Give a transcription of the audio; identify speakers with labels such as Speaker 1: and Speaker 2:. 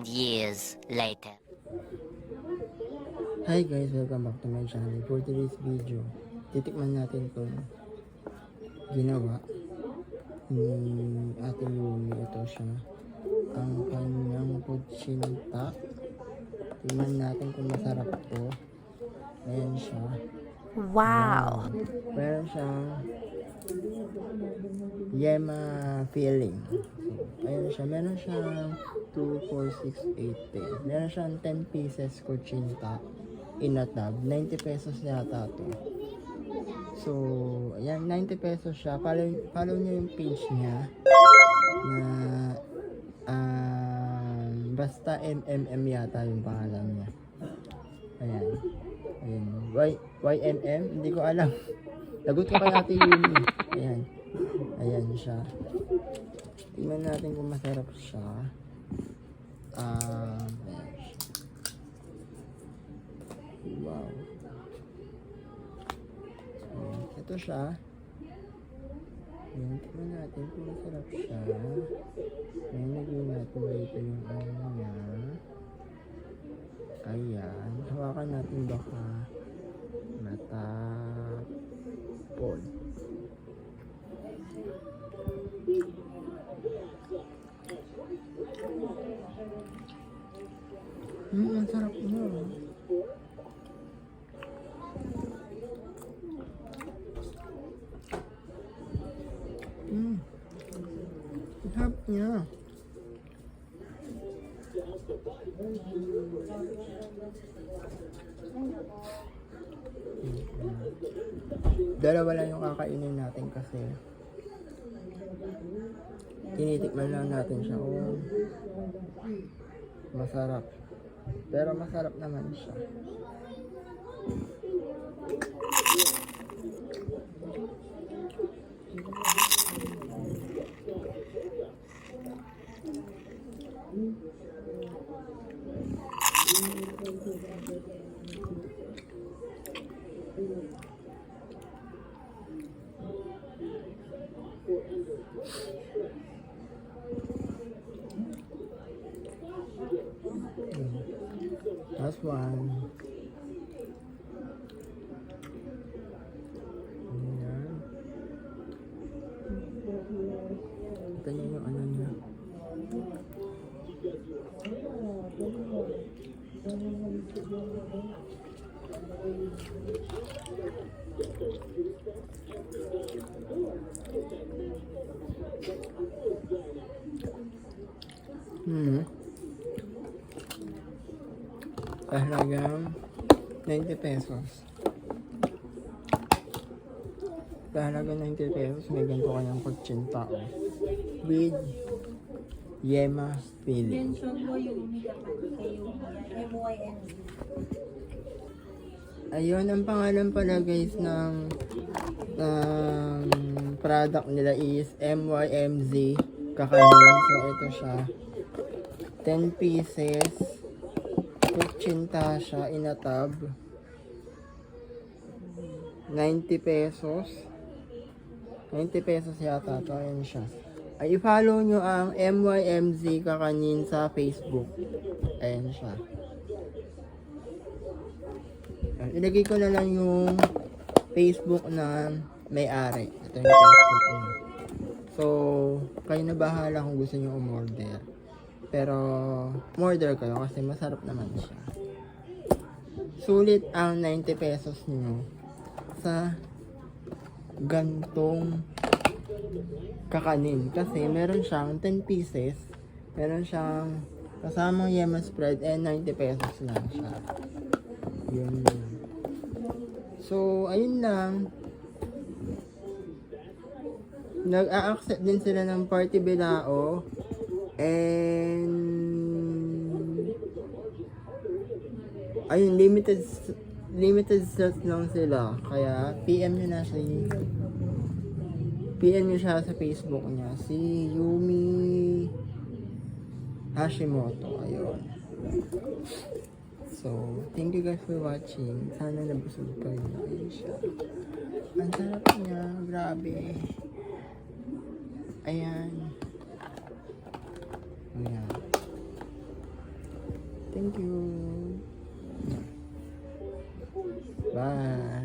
Speaker 1: years later.
Speaker 2: Hi guys, welcome back to my channel. For today's video, titikman natin kung ginawa ni Ate Yumi. Ito siya, ang kanyang kutsinta. Tingnan natin kung masarap to. Ayan siya.
Speaker 3: Wow!
Speaker 2: Meron siyang yema filling. So, ayan siya. Meron siyang 2, 4, 6, 8, 10. Meron siyang 10 pieces kutsinta in a tub. 90 pesos yata to. So, ayan, 90 pesos siya. Follow nyo yung page niya na basta MMM yata yung pangalan niya. Ayan. Ayan. YNM? Hindi ko alam. Lagot ko kay Ate Yumi. Ayan. Ayan siya. Tingnan natin kung masarap siya. Ayan siya. Wow. Ayan. Ito siya. Ayan. Tingnan natin kung masarap siya. Ayan. Lagyan natin dito yung ano niya. Ayan. Hawakan natin baka matapon. Ang sarap mo. Ang sarap niya. Dalawa lang yung kakainin natin kasi tinitikman lang natin siya kung masarap. Pero masarap naman siya. Last one. Ayan. Ito niyo yung ano niya. Halagang 90 pesos. Halagang 90 pesos, may ganito kayang kutsinta with yema filling.
Speaker 3: Mention mo yung MYM.
Speaker 2: Ayun, ang pangalan pala guys ng product nila is MYMZ Kakanin. So ito siya, 10 pieces kutsinta siya in a tub, 90 pesos. 90 pesos yata to. Ayan siya. Ay, i-follow nyo ang MYMZ Kakanin sa Facebook. Ayan siya. Ilagay ko na lang yung Facebook na may-ari. Ito yung Facebook niya. So, kayo na bahala kung gusto nyo umorder. Pero, umorder kayo kasi masarap naman siya. Sulit ang 90 pesos nyo sa gantong kakanin. Kasi meron siyang 10 pieces. Meron siyang kasamang yema spread and 90 pesos lang siya. Yun. So, ayun lang. Nag-a-accept din sila ng party bilao. And ayun, limited slots lang sila. Kaya PM nyo siya sa Facebook niya, si Yumi Hashimoto. Ayun. So, thank you guys for watching. Sana nabusog kayo. Ayun siya. Ang sarap niya. Grabe. Ayan. Ayan. Thank you. Bye.